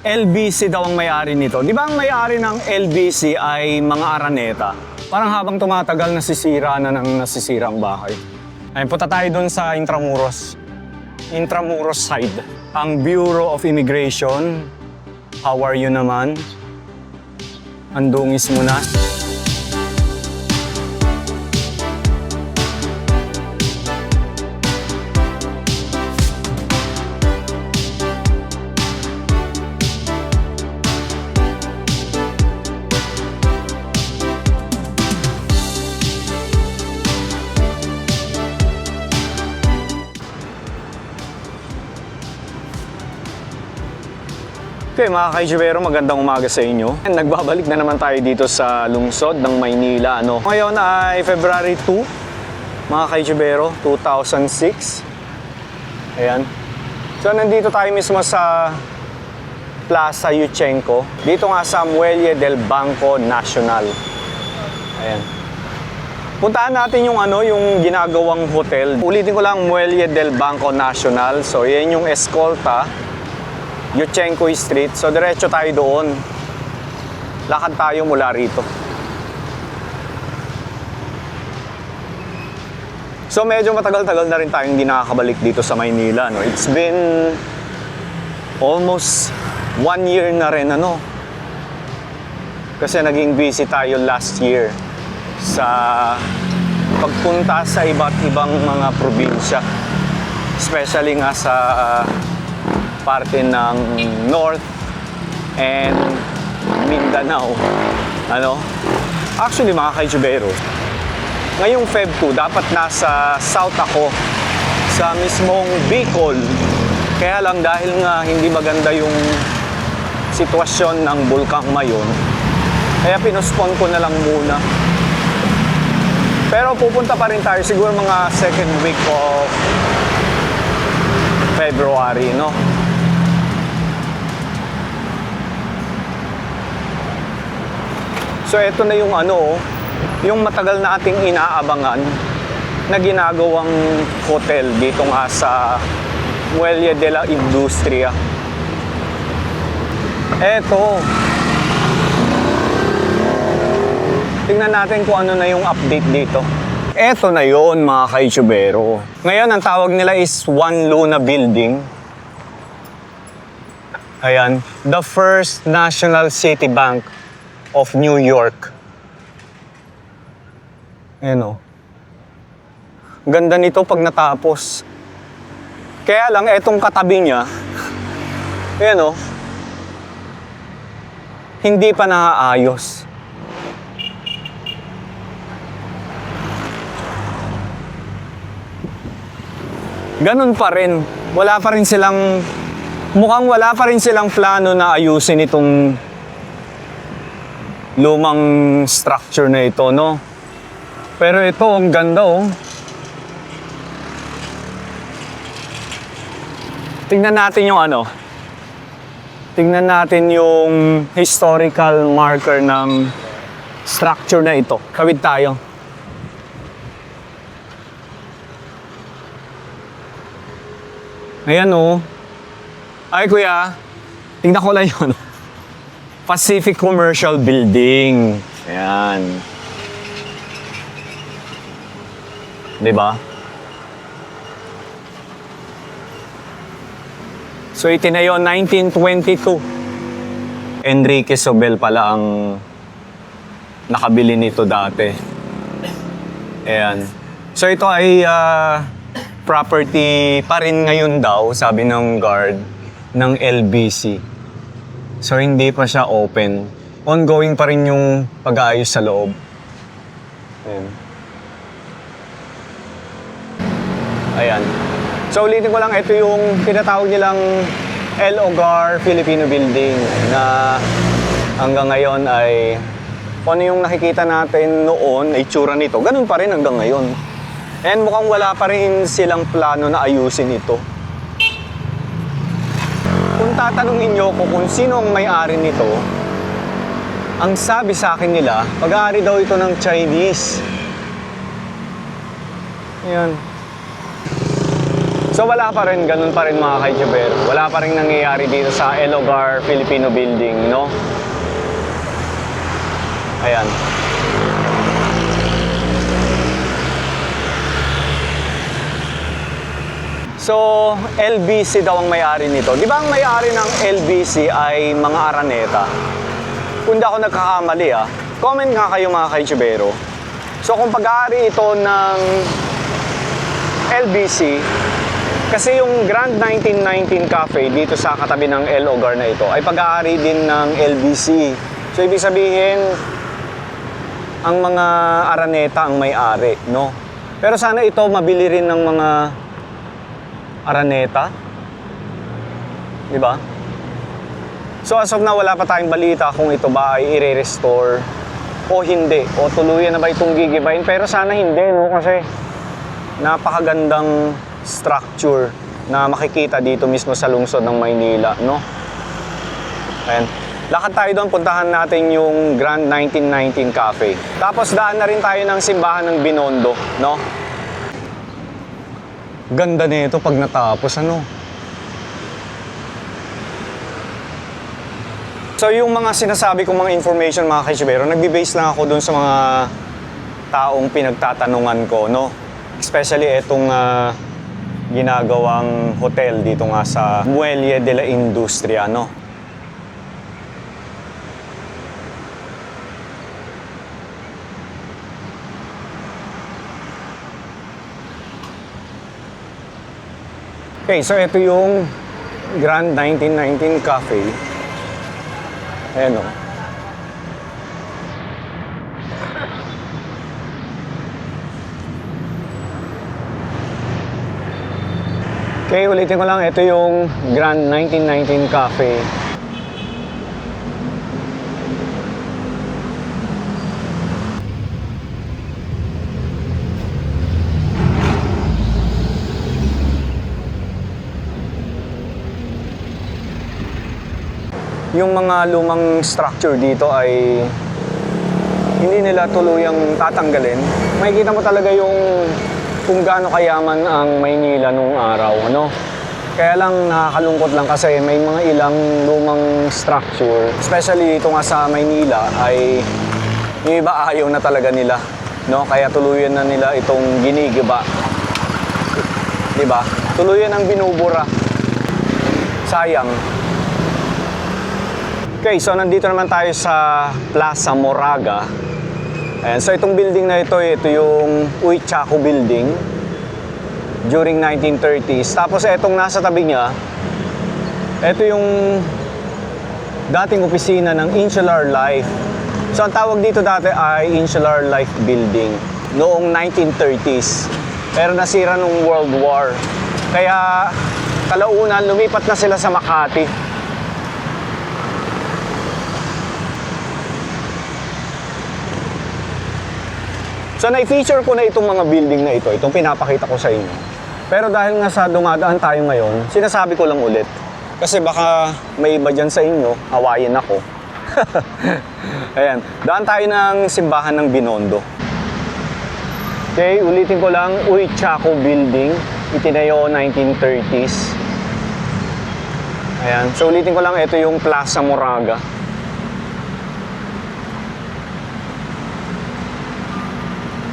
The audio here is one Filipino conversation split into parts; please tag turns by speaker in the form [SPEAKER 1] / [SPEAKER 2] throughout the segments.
[SPEAKER 1] LBC daw ang may-ari nito. Di ba ang may-ari ng LBC ay mga Araneta? Parang habang tumatagal, nasisira na ng nasisira ang bahay. Ayun, punta tayo dun sa Intramuros. Intramuros side. Ang Bureau of Immigration. How are you naman? Andungis mo na. Okay mga kaijibero, magandang umaga sa inyo. Nagbabalik na naman tayo dito sa lungsod ng Maynila. Ngayon ay February 2, mga kaijibero, 2006. Ayan. So nandito tayo mismo sa Plaza Yuchengco. Dito nga sa Muelle del Banco Nacional. Ayan. Puntaan natin yung yung ginagawang hotel. Ulitin ko lang, Muelle del Banco Nacional. So yan yung eskolta. Yuchengco Street. So, diretso tayo doon. Lakad tayo mula rito. So, medyo matagal-tagal na rin tayong hindi nakakabalik dito sa Maynila. It's been almost 1 year na rin. Kasi naging busy tayo last year sa pagpunta sa iba't ibang mga probinsya. Especially nga sa parte ng North and Mindanao. Actually mga kaijibero, ngayong Feb 2 dapat nasa South ako sa mismong Bicol. Kaya lang dahil nga hindi maganda yung sitwasyon ng Bulkang Mayon, kaya pinospon ko na lang muna. Pero pupunta pa rin tayo siguro mga second week of February, So ito na yung yung matagal na ating inaabangan na ginagawang hotel dito nga sa Muelle de la Industria. Eto. Tingnan natin kung ano na yung update dito. Eto na yon mga kaijibero. Ngayon ang tawag nila is One Luna Building. Ayan. The First National City Bank of New York. Ayan o. Ganda nito pag natapos. Kaya lang, etong katabi niya, ayan o, hindi pa naaayos. Ganun pa rin. Wala pa rin silang, mukhang wala pa rin silang plano na ayusin itong lumang structure na ito, Pero ito, ang ganda, Tingnan natin yung Tingnan natin yung historical marker ng structure na ito. Kawid tayo. Ayan, Ay, kuya. Tingnan ko lang yun. Pacific Commercial Building. Ayan. Diba? So, itinayo 1922. Enrique Sobel pala ang nakabili nito dati. Ayan. So, ito ay property pa rin ngayon daw, sabi ng guard, ng LBC. So, hindi pa siya open. Ongoing pa rin yung pag-aayos sa loob. Ayan. Ayan. So, ulitin ko lang, ito yung tinatawag nilang El Hogar Filipino Building na hanggang ngayon ay kung ano yung nakikita natin noon, ay itsura nito. Ganun pa rin hanggang ngayon. And mukhang wala pa rin silang plano na ayusin ito. Kung tatanungin nyo ko kung sino ang may-ari nito, ang sabi sa akin nila, pag-aari daw ito ng Chinese. Ayan. So wala pa rin, ganun pa rin mga ka-YouTubero. Wala pa rin nangyayari dito sa El Hogar Filipino Building, no? Ayan. So, LBC daw ang may-ari nito. Di ba ang may-ari ng LBC ay mga Araneta? Kung di ako nagkakamali comment nga kayo mga ka-YouTubero. So, kung pag-aari ito ng LBC, kasi yung Grand 1919 Cafe dito sa katabi ng El Hogar na ito ay pag-aari din ng LBC. So, ibig sabihin, ang mga Araneta ang may-ari, no? Pero sana ito mabili rin ng mga Araneta. Di ba? So as of now, wala pa tayong balita kung ito ba ay i-restore o hindi. O tuluyan na ba itong gigibahin. Pero sana hindi, no? Kasi napakagandang structure na makikita dito mismo sa lungsod ng Maynila, no? Ayan. Lakad tayo doon, puntahan natin yung Grand 1919 Cafe. Tapos daan na rin tayo ng simbahan ng Binondo, no? Ganda nito pag natapos, ano? So yung mga sinasabi kong mga information mga ka-YouTubero, nagbe-base lang ako dun sa mga taong pinagtatanungan ko, no? Especially itong ginagawang hotel dito nga sa Muelle de la Industria, no? Okay, so ito yung Grand 1919 Cafe. Ayan o. Okay, ulitin ko lang. Ito yung Grand 1919 Cafe. Yung mga lumang structure dito ay hindi nila tuluyang tatanggalin. Makikita mo talaga yung kung gaano kayaman ang Maynila nung araw, ano? Kaya lang nakakalungkot lang kasi may mga ilang lumang structure, especially dito nga sa Maynila, ay yung iba ayaw na talaga nila, no? Kaya tuluyan na nila itong ginigiba. 'Di ba? Tuluyan ang binubura. Sayang. Okay, so nandito naman tayo sa Plaza Moraga. Ayan, so itong building na ito yung Uichaco Building during 1930s. Tapos itong nasa tabi niya, ito yung dating opisina ng Insular Life. So ang tawag dito dati ay Insular Life Building noong 1930s. Pero nasira nung World War. Kaya kalaunan lumipat na sila sa Makati. So na-feature ko na itong mga building na ito, itong pinapakita ko sa inyo. Pero dahil nga sa dumadaan tayo ngayon, sinasabi ko lang ulit. Kasi baka may iba dyan sa inyo, awayin ako. Ayan, daan tayo ng simbahan ng Binondo. Okay, ulitin ko lang, Uichaco Building, itinayo 1930s. Ayan, so ulitin ko lang, ito yung Plaza Moraga.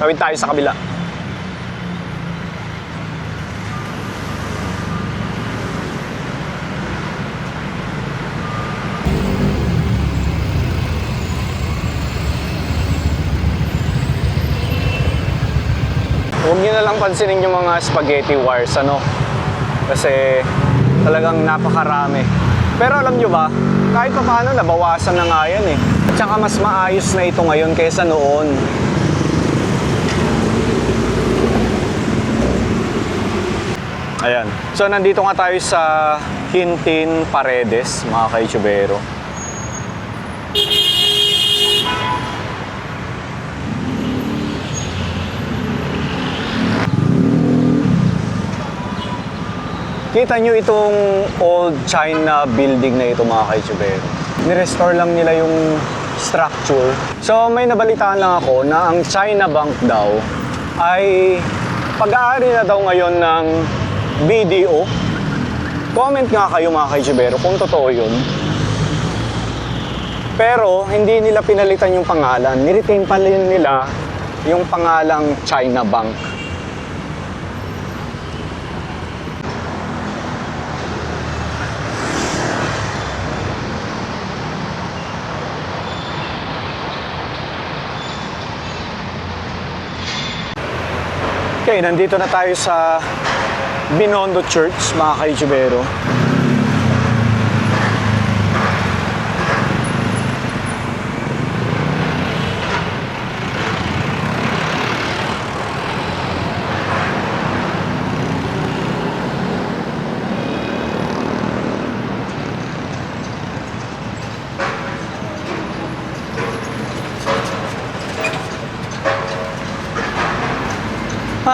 [SPEAKER 1] Tawid tayo sa kabila. Huwag niyo na lang pansinin yung mga spaghetti wires, ano? Kasi talagang napakarami. Pero alam nyo ba, kahit pa paano nabawasan na nga yan eh. At saka mas maayos na ito ngayon kaysa noon. Ayan. So, nandito nga tayo sa Hintin Paredes, mga ka-YouTubero. Kita nyo itong old China building na ito, mga ka-YouTubero. Ni-restore lang nila yung structure. So, may nabalitaan lang ako na ang China Bank daw ay pag-aari na daw ngayon ng BDO. Comment nga kayo mga ka-YouTubero kung totoo yun. Pero hindi nila pinalitan yung pangalan. Niretain pa rin nila yung pangalang China Bank. Okay, nandito na tayo sa Binondo Church, mga ka-YouTubero.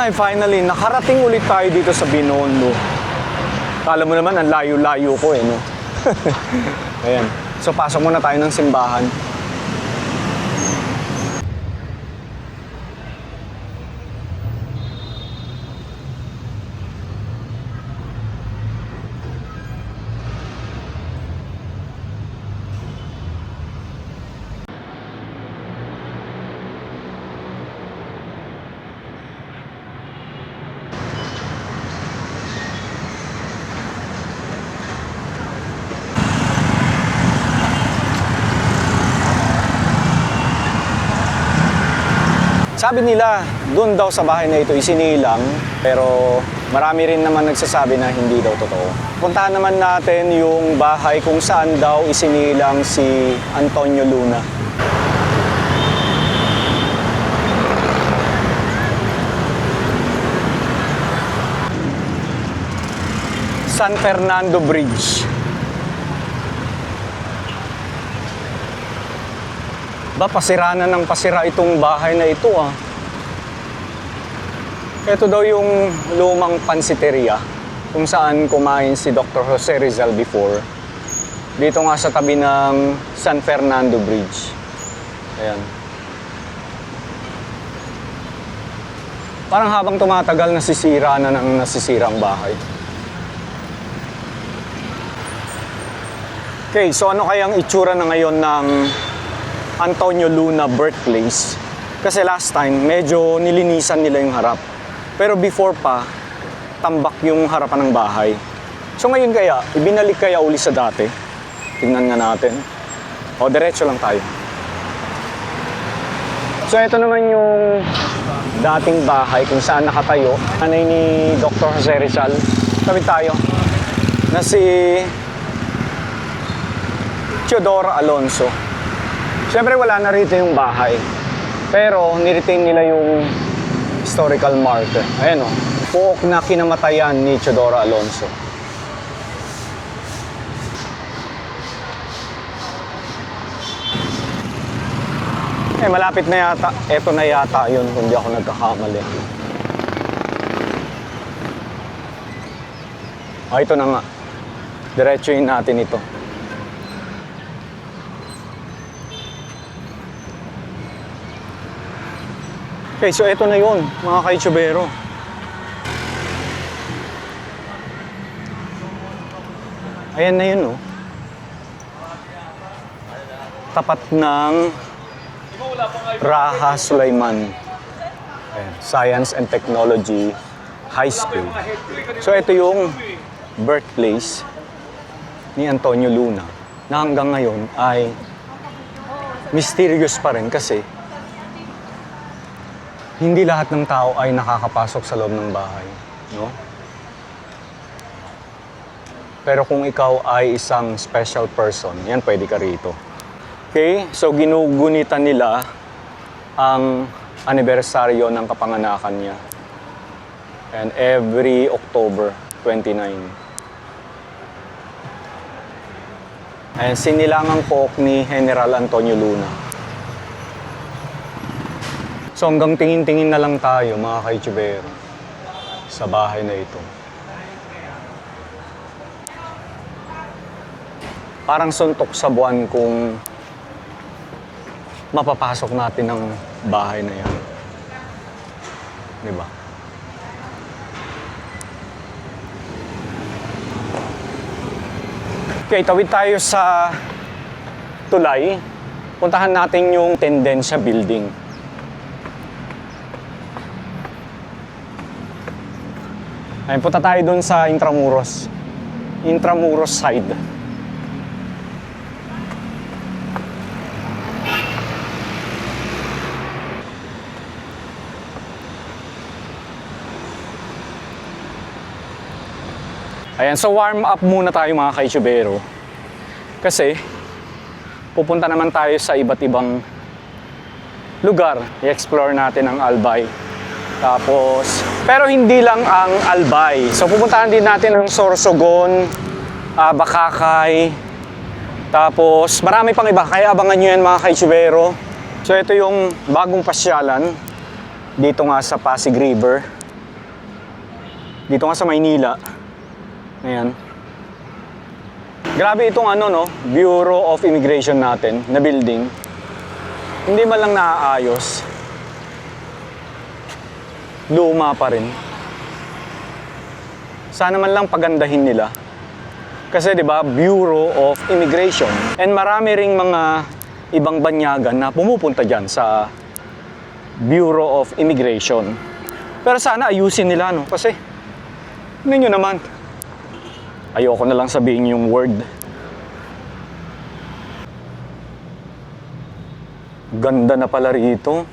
[SPEAKER 1] Ay, finally, nakarating ulit tayo dito sa Binondo. Kala mo naman, ang layo-layo ko no? Ayan. So, pasok muna tayo ng simbahan. Sabi nila, doon daw sa bahay na ito isinilang, pero marami rin naman nagsasabi na hindi daw totoo. Puntahan naman natin yung bahay kung saan daw isinilang si Antonio Luna. San Fernando Bridge. Pasira na ng pasira itong bahay na ito Ito daw yung lumang pansiteria kung saan kumain si Dr. Jose Rizal before. Dito nga sa tabi ng San Fernando Bridge. Ayan. Parang habang tumatagal, nasisira na ng nasisira ang bahay. Okay, so ano kayang itsura na ngayon ng Antonio Luna birthplace? Kasi last time, medyo nilinisan nila yung harap. Pero before pa, tambak yung harapan ng bahay. So ngayon kaya, ibinalik kaya uli sa dati? Tingnan nga natin. O, diretso lang tayo. So ito naman yung dating bahay kung saan nakatayo. Nanay ni Dr. Jose Rizal. Sabi tayo na si Teodoro Alonso. Siyempre wala na rito yung bahay. Pero niretain nila yung historical marker. Ayan pook na kinamatayan ni Teodoro Alonso. Malapit na yata. Eto na yata yun kung di ako nagkakamali. Ito na nga. Diretsuhin natin ito. Okay, so ito na yun, mga ka-YouTubero. Ayan na yun, tapat ng Raha Sulaiman Science and Technology High School. So ito yung birthplace ni Antonio Luna na hanggang ngayon ay mysterious pa rin kasi hindi lahat ng tao ay nakakapasok sa loob ng bahay, no? Pero kung ikaw ay isang special person, yan, pwede ka rito. Okay, so ginugunitan nila ang anibersaryo ng kapanganakan niya. And every October 29. And sinilangang pook ni General Antonio Luna. So hanggang tingin-tingin na lang tayo, mga ka-YouTubero, sa bahay na ito. Parang suntok sa buwan kung mapapasok natin ang bahay na yan. Di ba? Okay, tawid tayo sa tulay. Puntahan natin yung Tendensya Building. Ayun, punta tayo dun sa Intramuros. Intramuros side. Ayan, so warm up muna tayo mga ka-Itubero. Kasi, pupunta naman tayo sa iba't ibang lugar. I-explore natin ang Albay. Tapos, pero hindi lang ang Albay. So, pupuntahan din natin ang Sorsogon, Bakakay. Tapos, marami pang iba. Kaya abangan nyo yan mga ka-Itubero. So, ito yung bagong pasyalan. Dito nga sa Pasig River. Dito nga sa Maynila. Ayan. Grabe itong Bureau of Immigration natin na building. Hindi man lang naaayos. Luma pa rin. Sana man lang pagandahin nila. Kasi 'di ba, Bureau of Immigration. And marami ring mga ibang banyagan na pumupunta diyan sa Bureau of Immigration. Pero sana ayusin nila kasi ninyo naman. Ayoko na lang sabihin yung word. Ganda na pala rito.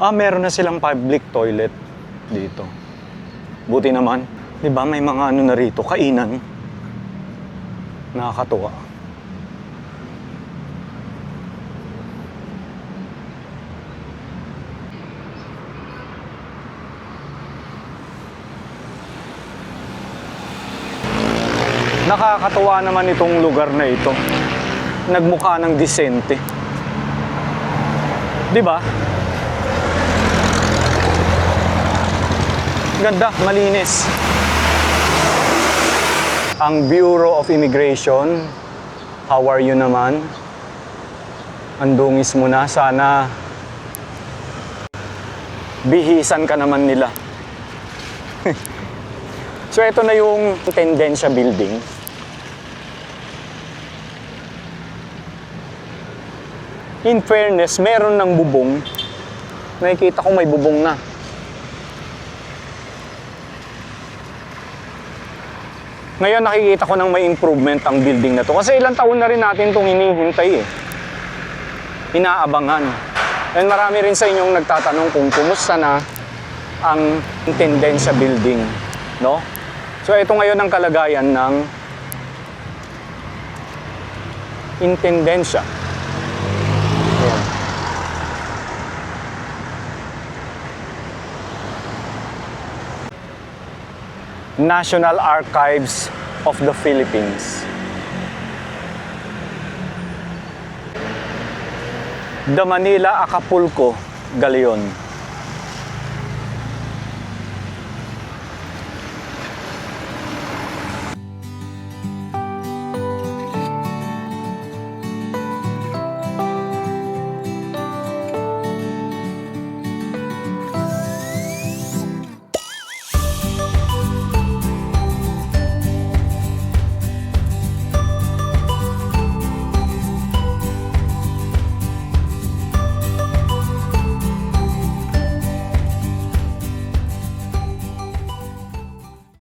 [SPEAKER 1] Meron na silang public toilet dito. Buti naman. 'Di ba may mga na rito, kainan. Nakakatuwa. Nakakatuwa naman itong lugar na ito. Nagmukha ng disente. 'Di ba? Ganda, malinis. Ang Bureau of Immigration, how are you naman? Ang dungis mo na, sana bihisan ka naman nila. So ito na yung Tendensya Building. In fairness, meron ng bubong. Nakikita ko may bubong na. Ngayon nakikita ko nang may improvement ang building na to. Kasi ilang taon na rin natin itong hinihintay Inaabangan. And marami rin sa inyong nagtatanong kung kumusta na ang Tendensya Building. No? So ito ngayon ang kalagayan ng Intendensya. Ayan. National Archives of the Philippines. The Manila Acapulco Galleon.